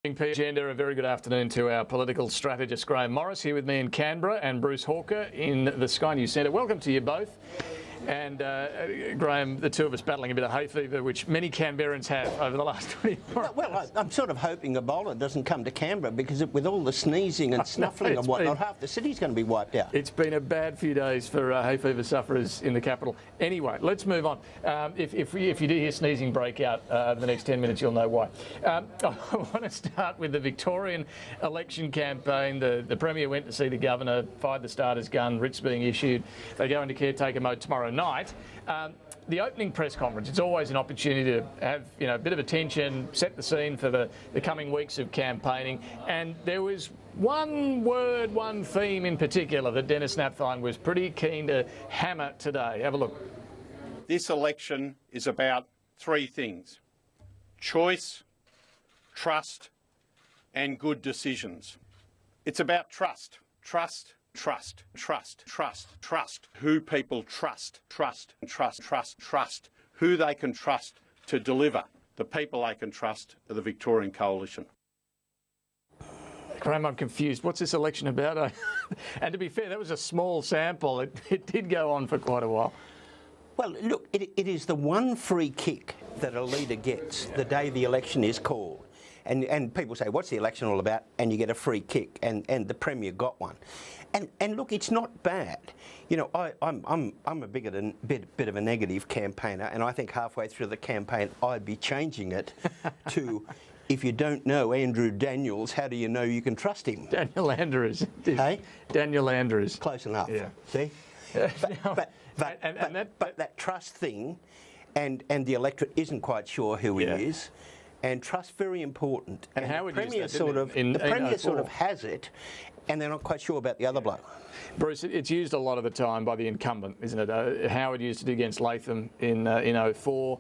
Agenda. A very good afternoon to our political strategist Grahame Morris here with me in Canberra and Bruce Hawker in the Sky News Centre. Welcome to you both. And Grahame, the two of us battling a bit of hay fever, which many Canberrans have over the last 24 hours. Well, I'm sort of hoping Ebola doesn't come to Canberra because with all the sneezing and snuffling and whatnot, half the city's going to be wiped out. It's been a bad few days for hay fever sufferers in the capital. Anyway, let's move on. If you do hear sneezing break out over the next 10 minutes, you'll know why. I want to start with the Victorian election campaign. The Premier went to see the Governor, fired the starter's gun, writs being issued. They go into caretaker mode tomorrow night. The opening press conference, it's always an opportunity to have a bit of attention, set the scene for the coming weeks of campaigning, and there was one word, one theme in particular that Dennis Napthine was pretty keen to hammer today. Have a look. This election is about three things: choice, trust and good decisions. It's about trust. Trust. Trust, trust, trust, trust. Who people trust, trust, trust, trust, trust. Who they can trust to deliver. The people they can trust are the Victorian Coalition. Grahame, I'm confused. What's this election about? And to be fair, that was a small sample. It did go on for quite a while. Well, look, it is the one free kick that a leader gets the day the election is called. And people say, what's the election all about? And you get a free kick, and the Premier got one. And look, it's not bad. I'm a bit of a negative campaigner, and I think halfway through the campaign I'd be changing it to, if you don't know Andrew Daniels, how do you know you can trust him? Daniel Andrews. Hey? Daniel Andrews. Close enough. Yeah. See? But that trust thing, and the electorate isn't quite sure who he is. And trust very important. And Howard the Premier used that, the Premier sort of has it, and they're not quite sure about the other bloke. Bruce, it's used a lot of the time by the incumbent, isn't it? Howard used it against Latham in 04.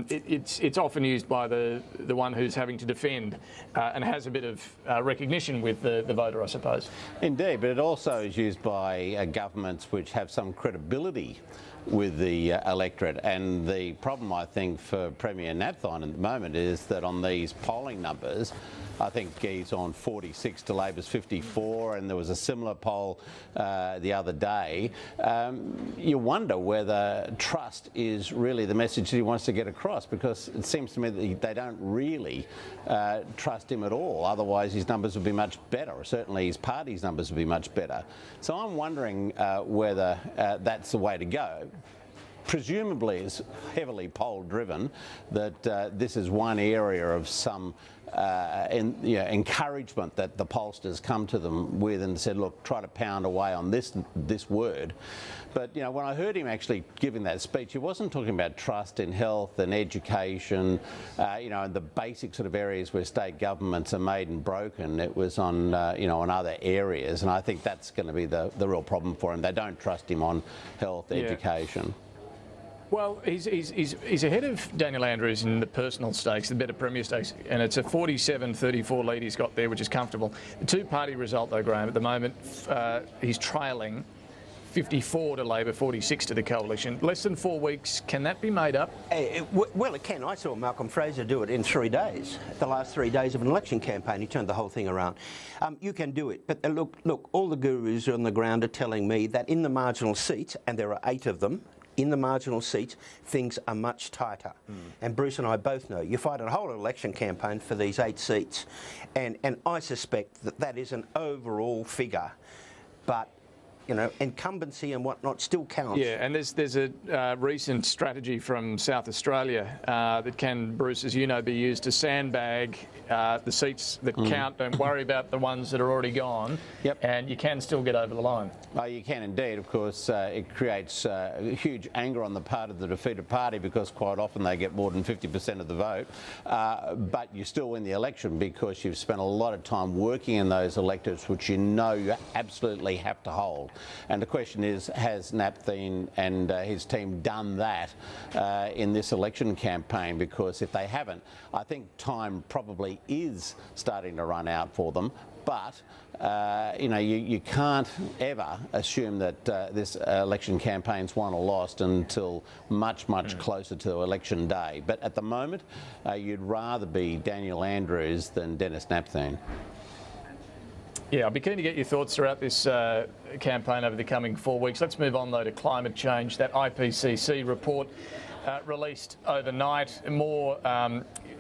It's often used by the one who's having to defend and has a bit of recognition with the voter, I suppose. Indeed, but it also is used by governments which have some credibility with the electorate. And the problem, I think, for Premier Napthine at the moment is that on these polling numbers, I think he's on 46 to Labor's 54, and there was a similar poll the other day. You wonder whether trust is really the message that he wants to get across, because it seems to me that they don't really trust him at all. Otherwise, his numbers would be much better, or certainly his party's numbers would be much better. So I'm wondering whether that's the way to go. Presumably it's heavily poll driven, that this is one area of some encouragement that the pollsters come to them with and said, look, try to pound away on this word. But when I heard him actually giving that speech, he wasn't talking about trust in health and education, and the basic sort of areas where state governments are made and broken. It was on on other areas, and I think that's going to be the real problem for him. They don't trust him on health, education. Well, he's ahead of Daniel Andrews in the personal stakes, the better Premier stakes, and it's a 47-34 lead he's got there, which is comfortable. The two-party result, though, Grahame, at the moment, he's trailing 54 to Labor, 46 to the Coalition. Less than 4 weeks, can that be made up? Well, it can. I saw Malcolm Fraser do it in 3 days. The last 3 days of an election campaign, he turned the whole thing around. You can do it. But look, all the gurus on the ground are telling me that in the marginal seats, and there are 8 of them, in the marginal seats, things are much tighter. And Bruce and I both know you fight a whole election campaign for these 8 seats. And I suspect that is an overall figure. But incumbency and whatnot still counts. Yeah, and there's a recent strategy from South Australia that can, Bruce, as you know, be used to sandbag the seats that count. Don't worry about the ones that are already gone. Yep. And you can still get over the line. Oh, you can indeed. Of course, it creates huge anger on the part of the defeated party, because quite often they get more than 50% of the vote. But you still win the election because you've spent a lot of time working in those electorates which you absolutely have to hold. And the question is, has Napthine and his team done that in this election campaign? Because if they haven't, I think time probably is starting to run out for them. But you can't ever assume that this election campaign's won or lost until much closer to election day. But at the moment, you'd rather be Daniel Andrews than Dennis Napthine. Yeah, I'll be keen to get your thoughts throughout this campaign over the coming 4 weeks. Let's move on, though, to climate change. That IPCC report released overnight. More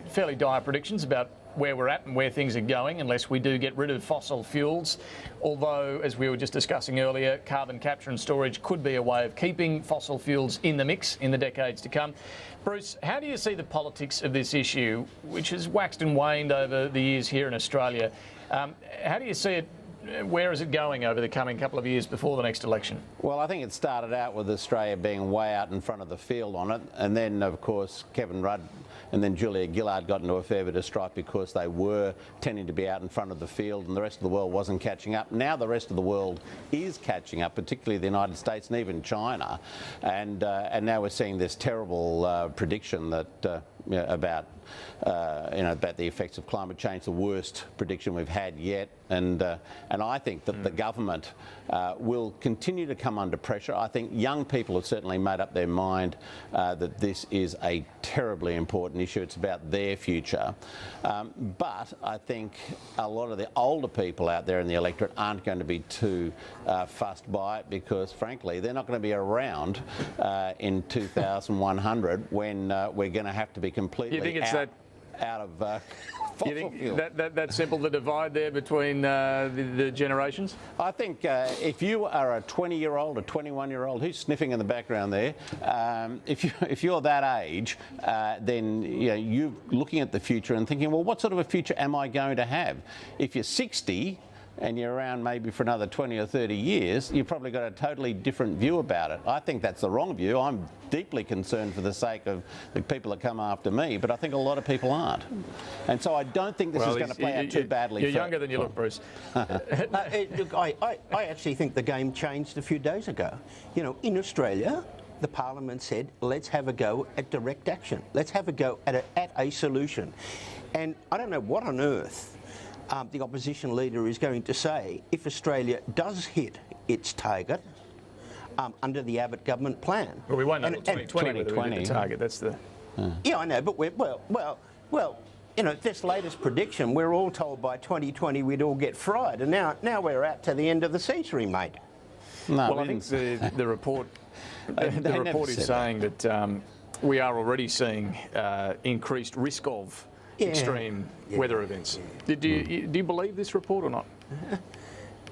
fairly dire predictions about where we're at and where things are going unless we do get rid of fossil fuels. Although, as we were just discussing earlier, carbon capture and storage could be a way of keeping fossil fuels in the mix in the decades to come. Bruce, how do you see the politics of this issue, which has waxed and waned over the years here in Australia? How do you see it? Where is it going over the coming couple of years before the next election? Well, I think it started out with Australia being way out in front of the field on it, and then, of course, Kevin Rudd and then Julia Gillard got into a fair bit of strife because they were tending to be out in front of the field and the rest of the world wasn't catching up. Now the rest of the world is catching up, particularly the United States and even China, and now we're seeing this terrible prediction that about the effects of climate change, the worst prediction we've had yet, and I think that the government will continue to come under pressure. I think young people have certainly made up their mind that this is a terribly important issue. It's about their future, but I think a lot of the older people out there in the electorate aren't going to be too fussed by it because, frankly, they're not going to be around in 2100 when we're going to have to be completely out of fossil you think fuel. that's simple, the divide there between the generations? I think if you are a 20-year-old, a 21-year-old, who's sniffing in the background there, if you're that age, then you're looking at the future and thinking, well, what sort of a future am I going to have? If you're 60, and you're around maybe for another 20 or 30 years, you've probably got a totally different view about it. I think that's the wrong view. I'm deeply concerned for the sake of the people that come after me, but I think a lot of people aren't. And so I don't think this is going to play out too badly. You're younger than you look, Bruce. Look, I actually think the game changed a few days ago. In Australia, the Parliament said, let's have a go at direct action. Let's have a go at a solution. And I don't know what on earth the opposition leader is going to say if Australia does hit its target under the Abbott government plan. Well, we won't know until 2020 whether we hit the target. That's the... Yeah, I know, but this latest prediction, we're all told by 2020 we'd all get fried, and now we're out to the end of the century, mate. No, well, I think the report is saying that we are already seeing increased risk of extreme weather events. Do you believe this report or not?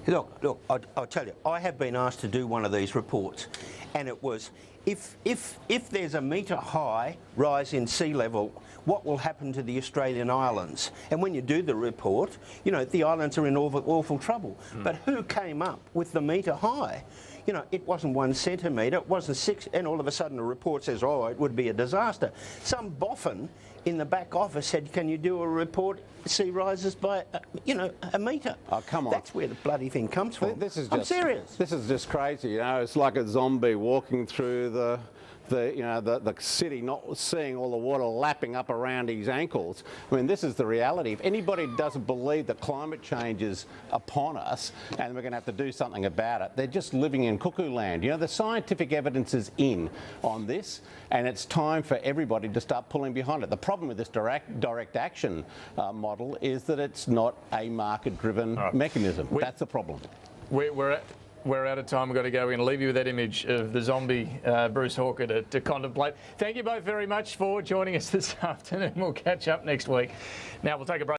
Look, I'll tell you, I have been asked to do one of these reports, and it was, if there's a metre high rise in sea level, what will happen to the Australian islands? And when you do the report, the islands are in awful trouble. But who came up with the metre high? It wasn't 1 centimetre, it wasn't 6, and all of a sudden a report says, oh, it would be a disaster. Some boffin in the back office said, can you do a report, sea rises by, a metre? Oh, come on. That's where the bloody thing comes from. I'm serious. This is just crazy, It's like a zombie walking through the city, not seeing all the water lapping up around his ankles. I mean, this is the reality. If anybody doesn't believe that climate change is upon us and we're going to have to do something about it, they're just living in cuckoo land. The scientific evidence is in on this, and it's time for everybody to start pulling behind it. The problem with this direct action model is that it's not a market-driven mechanism. That's the problem. We're out of time. We've got to go. We're going to leave you with that image of the zombie Bruce Hawker to contemplate. Thank you both very much for joining us this afternoon. We'll catch up next week. Now we'll take a break.